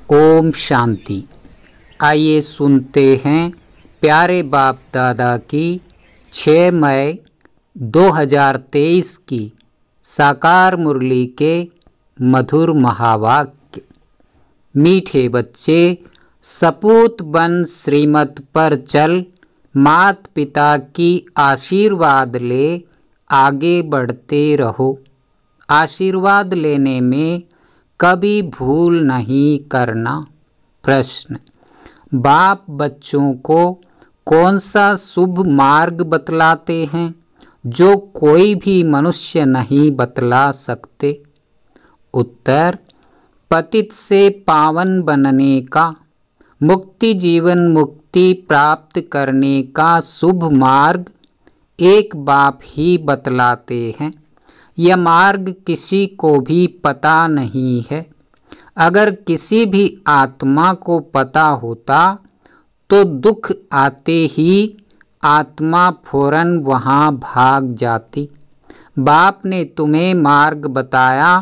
ओम शांति। आइए सुनते हैं प्यारे बाप दादा की 6 मई 2023 की साकार मुरली के मधुर महावाक्य। मीठे बच्चे, सपूत बन श्रीमत पर चल, मात पिता की आशीर्वाद ले आगे बढ़ते रहो। आशीर्वाद लेने में कभी भूल नहीं करना। प्रश्न: बाप बच्चों को कौन सा शुभ मार्ग बतलाते हैं जो कोई भी मनुष्य नहीं बतला सकते? उत्तर: पतित से पावन बनने का, मुक्ति जीवन मुक्ति प्राप्त करने का शुभ मार्ग एक बाप ही बतलाते हैं। यह मार्ग किसी को भी पता नहीं है। अगर किसी भी आत्मा को पता होता तो दुख आते ही आत्मा फौरन वहाँ भाग जाती। बाप ने तुम्हें मार्ग बताया।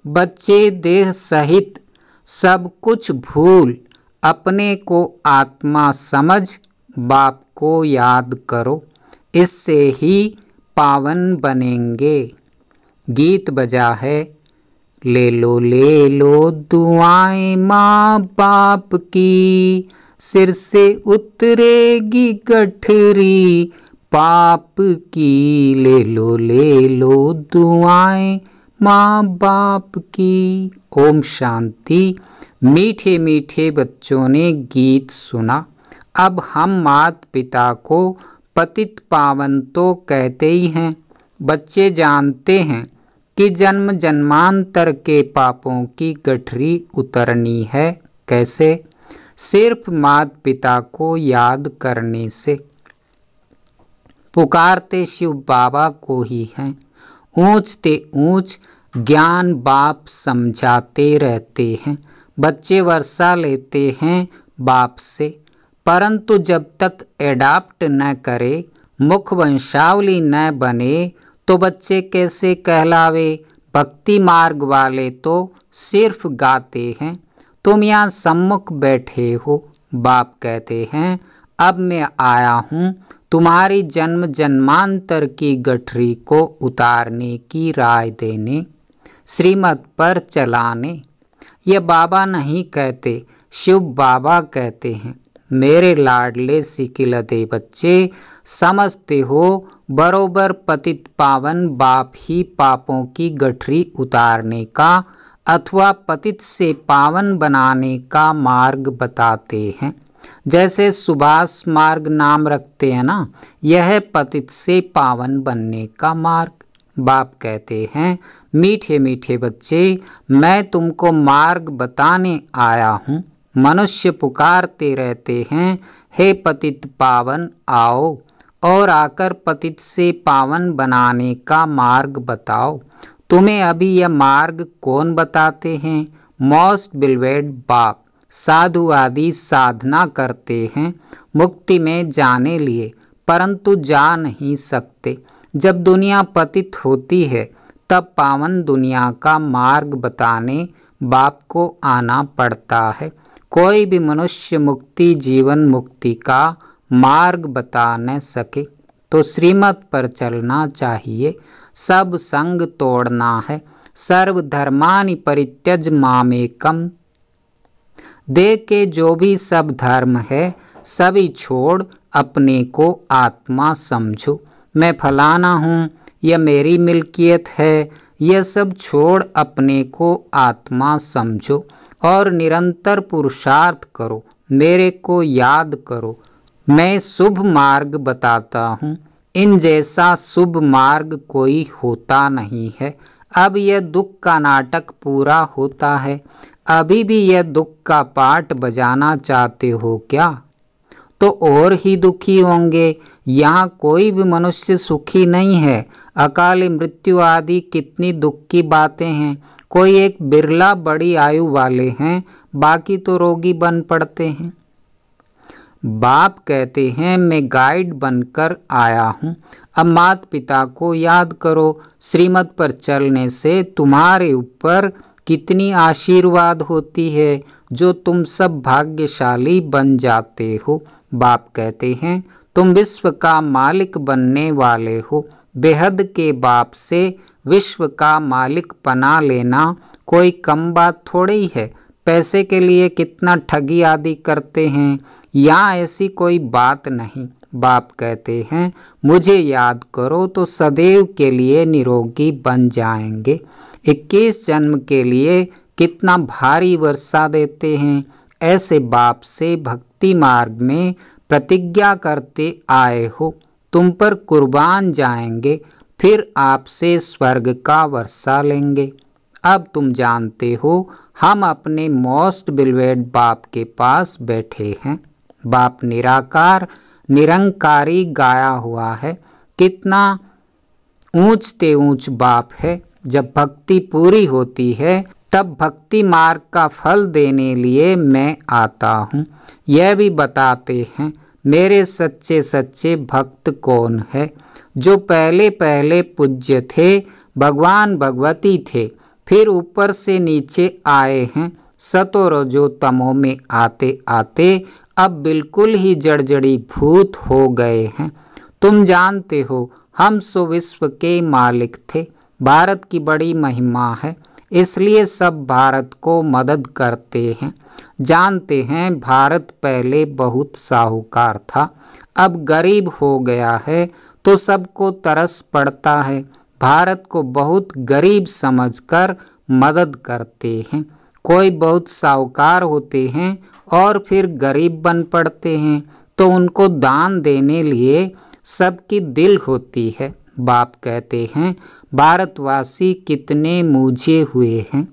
बच्चे देह सहित सब कुछ भूल अपने को आत्मा समझ बाप को याद करो। इससे ही पावन बनेंगे। गीत बजा है, ले लो दुआएं माँ बाप की, सिर से उतरेगी गठरी पाप की। ले लो दुआएं माँ बाप की। ओम शांति। मीठे मीठे बच्चों ने गीत सुना। अब हम माता पिता को पतित पावन तो कहते ही हैं। बच्चे जानते हैं कि जन्म जन्मांतर के पापों की गठरी उतरनी है। कैसे? सिर्फ माता पिता को याद करने से। पुकारते शिव बाबा को ही हैं। ऊंचते ऊंच ज्ञान बाप समझाते रहते हैं। बच्चे वर्षा लेते हैं बाप से, परंतु जब तक एडाप्ट न करे, मुख वंशावली न बने तो बच्चे कैसे कहलावे? भक्ति मार्ग वाले तो सिर्फ गाते हैं। तुम यहाँ सम्मुख बैठे हो। बाप कहते हैं, अब मैं आया हूँ तुम्हारी जन्म जन्मांतर की गठरी को उतारने की राय देने, श्रीमत पर चलाने। ये बाबा नहीं कहते, शिव बाबा कहते हैं। मेरे लाडले सिकिलदे बच्चे, समझते हो बरोबर पतित पावन बाप ही पापों की गठरी उतारने का अथवा पतित से पावन बनाने का मार्ग बताते हैं। जैसे सुभाष मार्ग नाम रखते हैं ना, यह पतित से पावन बनने का मार्ग। बाप कहते हैं, मीठे मीठे बच्चे, मैं तुमको मार्ग बताने आया हूँ। मनुष्य पुकारते रहते हैं, हे पतित पावन आओ, और आकर पतित से पावन बनाने का मार्ग बताओ। तुम्हें अभी यह मार्ग कौन बताते हैं? मोस्ट बिलवेड बाप। साधु आदि साधना करते हैं मुक्ति में जाने लिए, परंतु जा नहीं सकते। जब दुनिया पतित होती है तब पावन दुनिया का मार्ग बताने बाप को आना पड़ता है। कोई भी मनुष्य मुक्ति जीवन मुक्ति का मार्ग बता न सके तो श्रीमत पर चलना चाहिए। सब संग तोड़ना है। सर्वधर्मानि परित्यज मामेकम। दे के जो भी सब धर्म है सभी छोड़ अपने को आत्मा समझो। मैं फलाना हूँ, यह मेरी मिल्कियत है, यह सब छोड़ अपने को आत्मा समझो और निरंतर पुरुषार्थ करो। मेरे को याद करो। मैं शुभ मार्ग बताता हूँ। इन जैसा शुभ मार्ग कोई होता नहीं है। अब यह दुख का नाटक पूरा होता है। अभी भी यह दुख का पाठ बजाना चाहते हो क्या? तो और ही दुखी होंगे। यहाँ कोई भी मनुष्य सुखी नहीं है। अकाल मृत्यु आदि कितनी दुख की बातें हैं। कोई एक बिरला बड़ी आयु वाले हैं, बाकी तो रोगी बन पड़ते हैं। बाप कहते हैं, मैं गाइड बनकर आया हूँ। अब माता पिता को याद करो। श्रीमत पर चलने से तुम्हारे ऊपर कितनी आशीर्वाद होती है जो तुम सब भाग्यशाली बन जाते हो। बाप कहते हैं तुम विश्व का मालिक बनने वाले हो। बेहद के बाप से विश्व का मालिक बना लेना कोई कम बात थोड़ी है। पैसे के लिए कितना ठगी आदि करते हैं, यहाँ ऐसी कोई बात नहीं। बाप कहते हैं मुझे याद करो तो सदैव के लिए निरोगी बन जाएंगे। 21 जन्म के लिए कितना भारी वर्षा देते हैं। ऐसे बाप से भक्ति मार्ग में प्रतिज्ञा करते आए हो, तुम पर कुर्बान जाएंगे, फिर आपसे स्वर्ग का वर्षा लेंगे। अब तुम जानते हो हम अपने मोस्ट बिलवेड बाप के पास बैठे हैं। बाप निराकार निरंकारी गाया हुआ है। कितना ऊंच ते ऊंच बाप है। जब भक्ति पूरी होती है तब भक्ति मार्ग का फल देने लिए मैं आता हूँ। यह भी बताते हैं मेरे सच्चे सच्चे भक्त कौन है। जो पहले पहले पूज्य थे, भगवान भगवती थे, फिर ऊपर से नीचे आए हैं। सतो रजो तमो में आते आते अब बिल्कुल ही जड़जड़ी भूत हो गए हैं। तुम जानते हो हम सो विश्व के मालिक थे। भारत की बड़ी महिमा है, इसलिए सब भारत को मदद करते हैं। जानते हैं भारत पहले बहुत साहूकार था, अब गरीब हो गया है तो सबको तरस पड़ता है। भारत को बहुत गरीब समझकर मदद करते हैं। कोई बहुत साहूकार होते हैं और फिर गरीब बन पड़ते हैं तो उनको दान देने लिए सबकी दिल होती है। बाप कहते हैं भारतवासी कितने मूझे हुए हैं।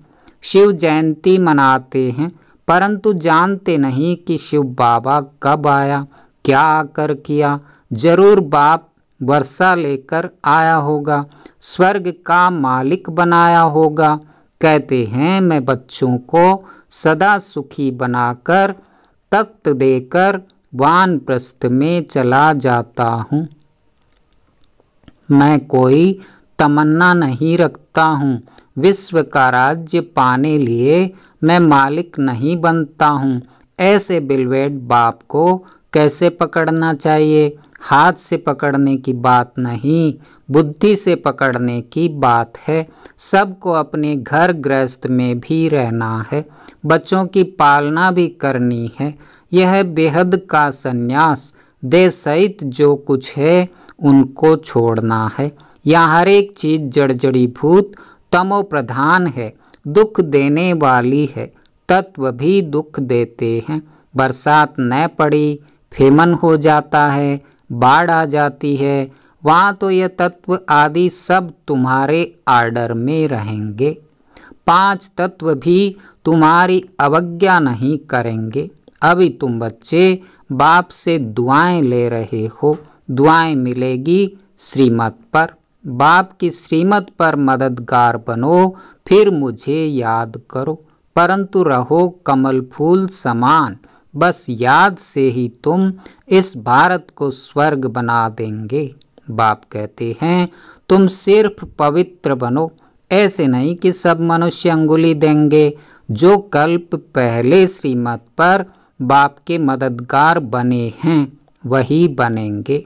शिव जयंती मनाते हैं परंतु जानते नहीं कि शिव बाबा कब आया, क्या आकर किया। जरूर बाप वर्षा लेकर आया होगा, स्वर्ग का मालिक बनाया होगा। कहते हैं मैं बच्चों को सदा सुखी बनाकर तख्त देकर वानप्रस्थ में चला जाता हूँ। मैं कोई तमन्ना नहीं रखता हूँ। विश्व का राज्य पाने लिए मैं मालिक नहीं बनता हूँ। ऐसे बिलवेड बाप को कैसे पकड़ना चाहिए? हाथ से पकड़ने की बात नहीं, बुद्धि से पकड़ने की बात है। सबको अपने घर गृहस्थ में भी रहना है, बच्चों की पालना भी करनी है। यह बेहद का संन्यास। देह सहित जो कुछ है उनको छोड़ना है। यहाँ हर एक चीज जड़जड़ी भूत तमो प्रधान है, दुख देने वाली है। तत्व भी दुख देते हैं। बरसात न पड़ी, फेमन हो जाता है, बाढ़ आ जाती है, वहाँ तो यह तत्व आदि सब तुम्हारे आर्डर में रहेंगे। 5 तत्व भी तुम्हारी अवज्ञा नहीं करेंगे। अभी तुम बच्चे बाप से दुआएं ले रहे हो, दुआएं मिलेगी श्रीमत पर। बाप की श्रीमत पर मददगार बनो, फिर मुझे याद करो, परंतु रहो कमल फूल समान। बस याद से ही तुम इस भारत को स्वर्ग बना देंगे। बाप कहते हैं तुम सिर्फ पवित्र बनो, ऐसे नहीं कि सब मनुष्य अंगुली देंगे। जो कल्प पहले श्रीमत पर बाप के मददगार बने हैं वही बनेंगे।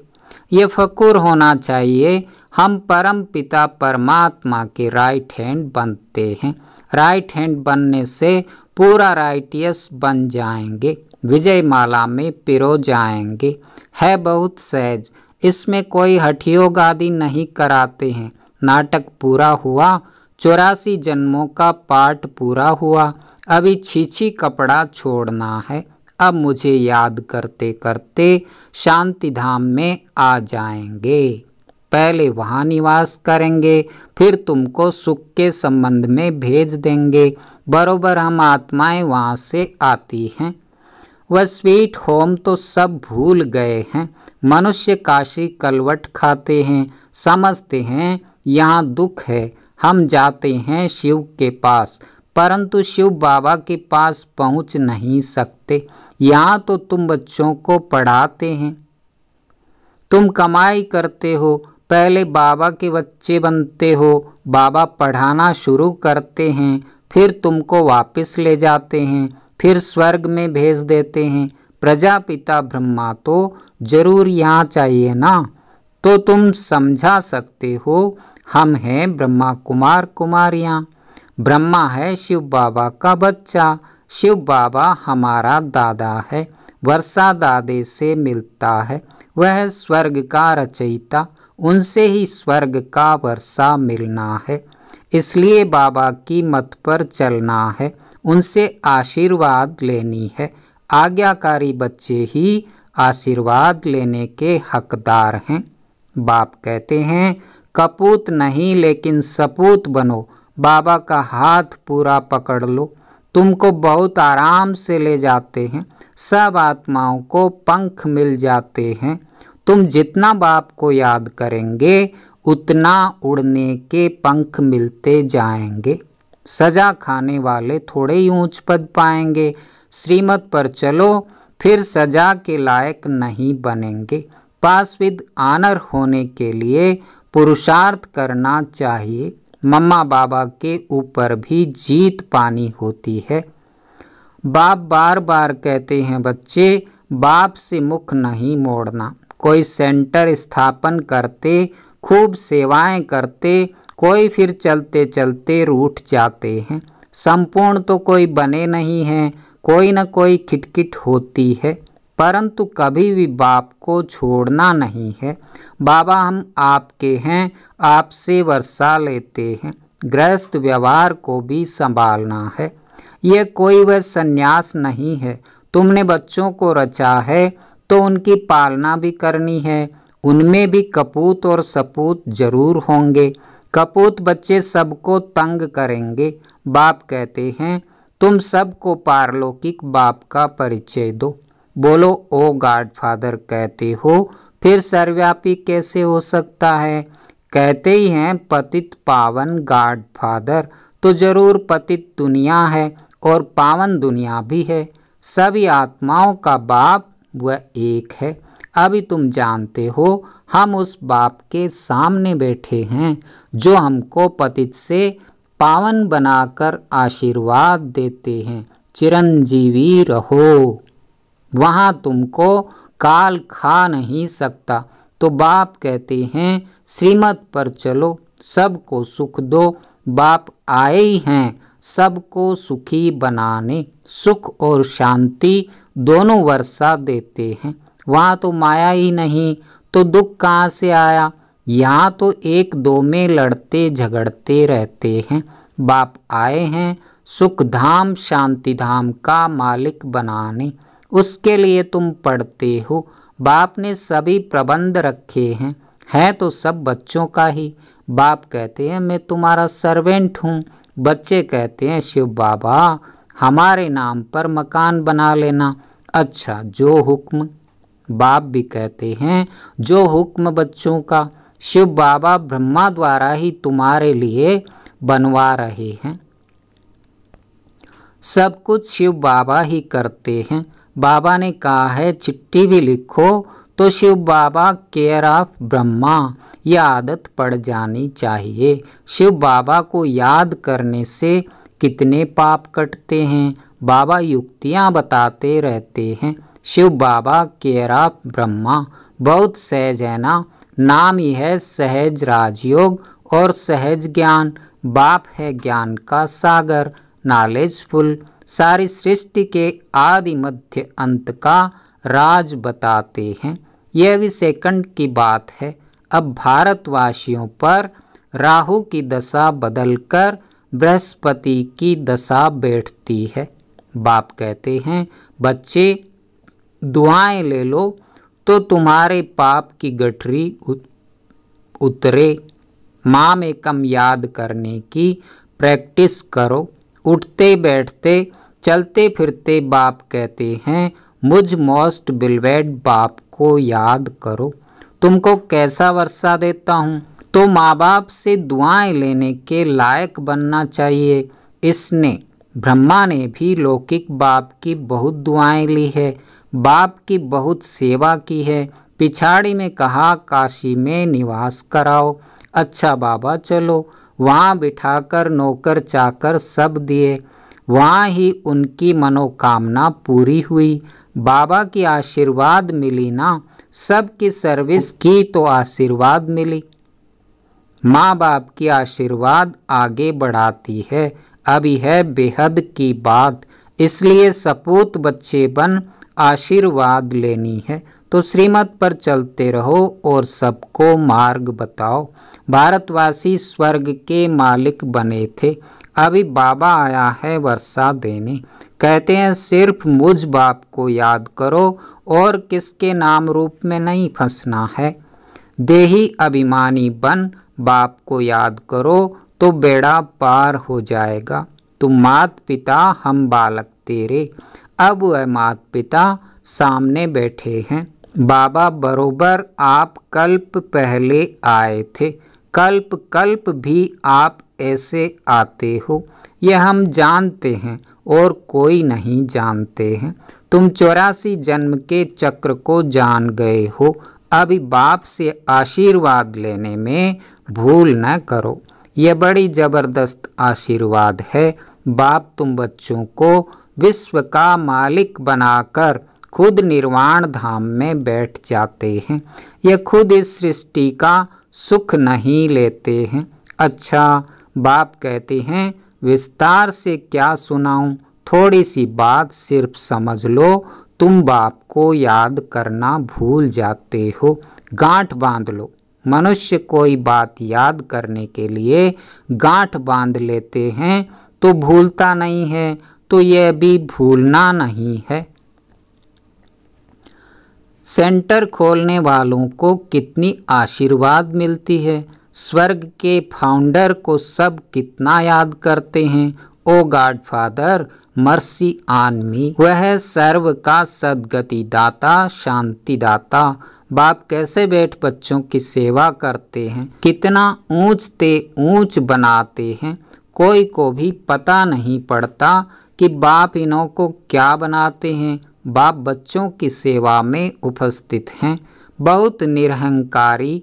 ये फकुर होना चाहिए हम परम पिता परमात्मा के राइट हैंड बनते हैं। राइट हैंड बनने से पूरा राइटियस बन जाएंगे, विजय माला में पिरो जाएंगे। है बहुत सहज, इसमें कोई हठयोग आदि नहीं कराते हैं। नाटक पूरा हुआ, 84 जन्मों का पाठ पूरा हुआ। अभी छीछी कपड़ा छोड़ना है। अब मुझे याद करते करते शांति धाम में आ जाएंगे। पहले वहाँ निवास करेंगे, फिर तुमको सुख के संबंध में भेज देंगे। बरोबर हम आत्माएं वहाँ से आती हैं। वह स्वीट होम तो सब भूल गए हैं। मनुष्य काशी कलवट खाते हैं, समझते हैं यहाँ दुख है। हम जाते हैं शिव के पास, परंतु शिव बाबा के पास पहुँच नहीं सकते। यहाँ तो तुम बच्चों को पढ़ाते हैं, तुम कमाई करते हो, पहले बाबा के बच्चे बनते हो, बाबा पढ़ाना शुरू करते हैं, फिर तुमको वापस ले जाते हैं, फिर स्वर्ग में भेज देते हैं। प्रजापिता ब्रह्मा तो जरूर यहाँ चाहिए ना। तो तुम समझा सकते हो, हम हैं ब्रह्मा कुमार कुमारियाँ। ब्रह्मा है शिव बाबा का बच्चा, शिव बाबा हमारा दादा है, वर्षा दादे से मिलता है। वह स्वर्ग का रचयिता, उनसे ही स्वर्ग का वर्षा मिलना है। इसलिए बाबा की मत पर चलना है, उनसे आशीर्वाद लेनी है। आज्ञाकारी बच्चे ही आशीर्वाद लेने के हकदार हैं। बाप कहते हैं, कपूत नहीं लेकिन सपूत बनो, बाबा का हाथ पूरा पकड़ लो। तुमको बहुत आराम से ले जाते हैं, सब आत्माओं को पंख मिल जाते हैं। तुम जितना बाप को याद करेंगे उतना उड़ने के पंख मिलते जाएंगे। सजा खाने वाले थोड़े ही ऊंच पद पाएंगे। श्रीमत पर चलो, फिर सजा के लायक नहीं बनेंगे। पास विद आनर होने के लिए पुरुषार्थ करना चाहिए। मम्मा बाबा के ऊपर भी जीत पानी होती है। बाप बार बार कहते हैं, बच्चे बाप से मुख नहीं मोड़ना। कोई सेंटर स्थापन करते, खूब सेवाएं करते, कोई फिर चलते चलते रूठ जाते हैं। संपूर्ण तो कोई बने नहीं हैं, कोई न कोई खिटखिट होती है, परंतु कभी भी बाप को छोड़ना नहीं है। बाबा हम आपके हैं, आपसे वर्षा लेते हैं। गृहस्थ व्यवहार को भी संभालना है। यह कोई वह संन्यास नहीं है। तुमने बच्चों को रचा है तो उनकी पालना भी करनी है। उनमें भी कपूत और सपूत जरूर होंगे। कपूत बच्चे सबको तंग करेंगे। बाप कहते हैं, तुम सबको पारलौकिक बाप का परिचय दो। बोलो ओ गॉड फादर कहते हो, फिर सर्वव्यापी कैसे हो सकता है? कहते ही हैं पतित पावन गॉड फादर, तो जरूर पतित दुनिया है और पावन दुनिया भी है। सभी आत्माओं का बाप वह एक है। अभी तुम जानते हो, हम उस बाप के सामने बैठे हैं जो हमको पतित से पावन बनाकर आशीर्वाद देते हैं। चिरंजीवी रहो। वहाँ तुमको काल खा नहीं सकता। तो बाप कहते हैं, श्रीमत पर चलो, सबको सुख दो। बाप आए ही हैं सबको सुखी बनाने। सुख और शांति दोनों वर्षा देते हैं। वहाँ तो माया ही नहीं, तो दुख कहाँ से आया? यहाँ तो एक दो में लड़ते झगड़ते रहते हैं। बाप आए हैं सुख धाम शांति धाम का मालिक बनाने। उसके लिए तुम पढ़ते हो। बाप ने सभी प्रबंध रखे हैं, है तो सब बच्चों का ही। बाप कहते हैं, मैं तुम्हारा सर्वेंट हूँ। बच्चे कहते हैं, शिव बाबा हमारे नाम पर मकान बना लेना। अच्छा, जो हुक्म। बाप भी कहते हैं, जो हुक्म बच्चों का। शिव बाबा ब्रह्मा द्वारा ही तुम्हारे लिए बनवा रहे हैं। सब कुछ शिव बाबा ही करते हैं। बाबा ने कहा है, चिट्ठी भी लिखो तो शिव बाबा केयर ऑफ ब्रह्मा, यह आदत पड़ जानी चाहिए। शिव बाबा को याद करने से कितने पाप कटते हैं। बाबा युक्तियाँ बताते रहते हैं। शिव बाबा केयर ऑफ ब्रह्मा बहुत सहज है ना। नाम ही है सहज राजयोग और सहज ज्ञान। बाप है ज्ञान का सागर, नॉलेजफुल। सारी सृष्टि के आदि मध्य अंत का राज बताते हैं। यह भी सेकंड की बात है। अब भारतवासियों पर राहु की दशा बदलकर बृहस्पति की दशा बैठती है। बाप कहते हैं, बच्चे दुआएं ले लो तो तुम्हारे पाप की गठरी उतरे। माँ में कम याद करने की प्रैक्टिस करो। उठते बैठते चलते फिरते बाप कहते हैं, मुझ मोस्ट बिलवेड बाप को याद करो। तुमको कैसा वर्षा देता हूँ, तो माँ बाप से दुआएं लेने के लायक बनना चाहिए। इसने ब्रह्मा ने भी लौकिक बाप की बहुत दुआएं ली है, बाप की बहुत सेवा की है। पिछाड़ी में कहा, काशी में निवास कराओ। अच्छा बाबा चलो, वहाँ बिठाकर नौकर चाकर सब दिए। वहाँ ही उनकी मनोकामना पूरी हुई। बाबा की आशीर्वाद मिली ना, सबकी सर्विस की तो आशीर्वाद मिली। माँ बाप की आशीर्वाद आगे बढ़ाती है। अभी है बेहद की बात, इसलिए सपूत बच्चे बन आशीर्वाद लेनी है तो श्रीमत पर चलते रहो और सबको मार्ग बताओ। भारतवासी स्वर्ग के मालिक बने थे, अभी बाबा आया है वर्षा देने। कहते हैं सिर्फ मुझ बाप को याद करो और किसके नाम रूप में नहीं फंसना है। देही अभिमानी बन बाप को याद करो तो बेड़ा पार हो जाएगा। तुम मात पिता हम बालक तेरे, अब वह मात पिता सामने बैठे हैं। बाबा बरोबर आप कल्प पहले आए थे, कल्प कल्प भी आप ऐसे आते हो, यह हम जानते हैं और कोई नहीं जानते हैं। तुम 84 जन्म के चक्र को जान गए हो, अभी बाप से आशीर्वाद लेने में भूल न करो। यह बड़ी जबरदस्त आशीर्वाद है। बाप तुम बच्चों को विश्व का मालिक बनाकर खुद निर्वाण धाम में बैठ जाते हैं। यह खुद इस सृष्टि का सुख नहीं लेते हैं। अच्छा, बाप कहते हैं विस्तार से क्या सुनाऊं, थोड़ी सी बात सिर्फ समझ लो। तुम बाप को याद करना भूल जाते हो, गांठ बांध लो। मनुष्य कोई बात याद करने के लिए गांठ बांध लेते हैं तो भूलता नहीं है, तो यह भी भूलना नहीं है। सेंटर खोलने वालों को कितनी आशीर्वाद मिलती है। स्वर्ग के फाउंडर को सब कितना याद करते हैं। O God Father, mercy on me. वह सर्व का सद्गति दाता, शांति दाता। बाप कैसे बैठ बच्चों की सेवा करते हैं, कितना ऊंच ते ऊंच बनाते हैं। कोई को भी पता नहीं पड़ता कि बाप इन्हों को क्या बनाते हैं। बाप बच्चों की सेवा में उपस्थित हैं, बहुत निरहंकारी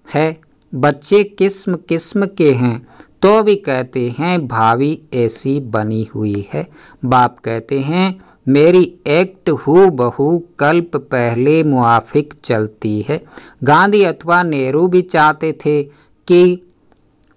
है। बच्चे किस्म किस्म के हैं तो भी कहते हैं भावी ऐसी बनी हुई है। बाप कहते हैं मेरी एक्ट हू बहू कल्प पहले मुआफिक चलती है। गांधी अथवा नेहरू भी चाहते थे कि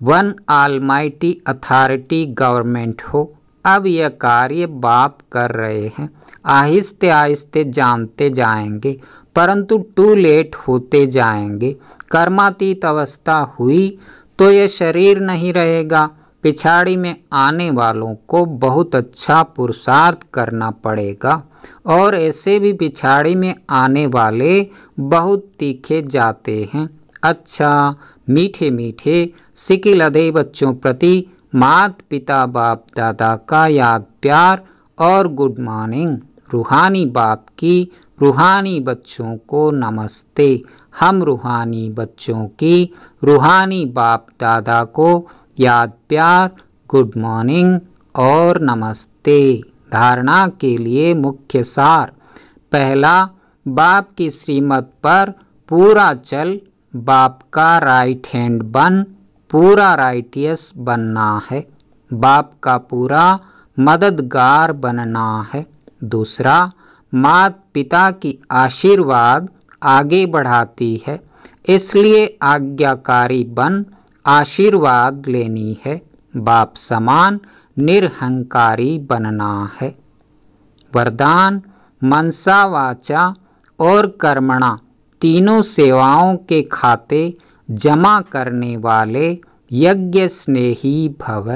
वन ऑलमाइटी अथॉरिटी गवर्नमेंट हो। अब यह कार्य बाप कर रहे हैं। आहिस्ते आहिस्ते जानते जाएंगे, परंतु टू लेट होते जाएंगे। कर्मातीत अवस्था हुई तो यह शरीर नहीं रहेगा। पिछाड़ी में आने वालों को बहुत अच्छा पुरुषार्थ करना पड़ेगा, और ऐसे भी पिछाड़ी में आने वाले बहुत तीखे जाते हैं। अच्छा, मीठे मीठे सिकी लदे बच्चों प्रति मात पिता बाप दादा का याद प्यार और गुड मॉर्निंग। रूहानी बाप की रूहानी बच्चों को नमस्ते। हम रूहानी बच्चों की रूहानी बाप दादा को याद प्यार, गुड मॉर्निंग और नमस्ते। धारणा के लिए मुख्य सार। पहला, बाप की श्रीमत पर पूरा चल, बाप का राइट हैंड बन, पूरा राइटियस बनना है, बाप का पूरा मददगार बनना है। दूसरा, मात पिता की आशीर्वाद आगे बढ़ाती है, इसलिए आज्ञाकारी बन आशीर्वाद लेनी है। बाप समान निरहंकारी बनना है। वरदान, मनसा वाचा और कर्मणा तीनों सेवाओं के खाते जमा करने वाले यज्ञ स्नेही भव।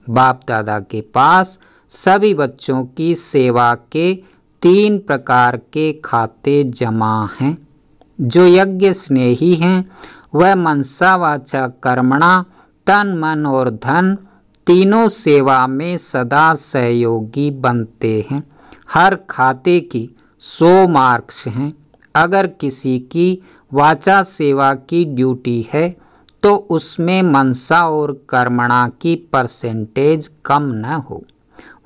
बाप दादा के पास सभी बच्चों की सेवा के 3 प्रकार के खाते जमा हैं। जो यज्ञ स्नेही हैं वह मनसा वाचा कर्मणा तन मन और धन तीनों सेवा में सदा सहयोगी बनते हैं। हर खाते की 100 मार्क्स हैं। अगर किसी की वाचा सेवा की ड्यूटी है तो उसमें मनसा और कर्मणा की परसेंटेज कम न हो।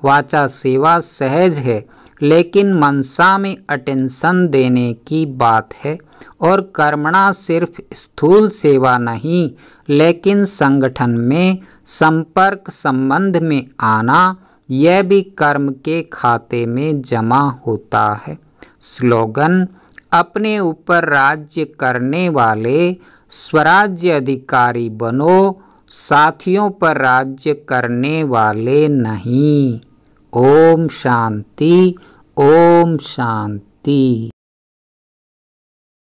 वाचा सेवा सहज है, लेकिन मनसा में अटेंशन देने की बात है। और कर्मणा सिर्फ स्थूल सेवा नहीं, लेकिन संगठन में संपर्क संबंध में आना, यह भी कर्म के खाते में जमा होता है। स्लोगन: अपने ऊपर राज्य करने वाले स्वराज्य अधिकारी बनो, साथियों पर राज्य करने वाले नहीं। ओम शांति, ओम शांति।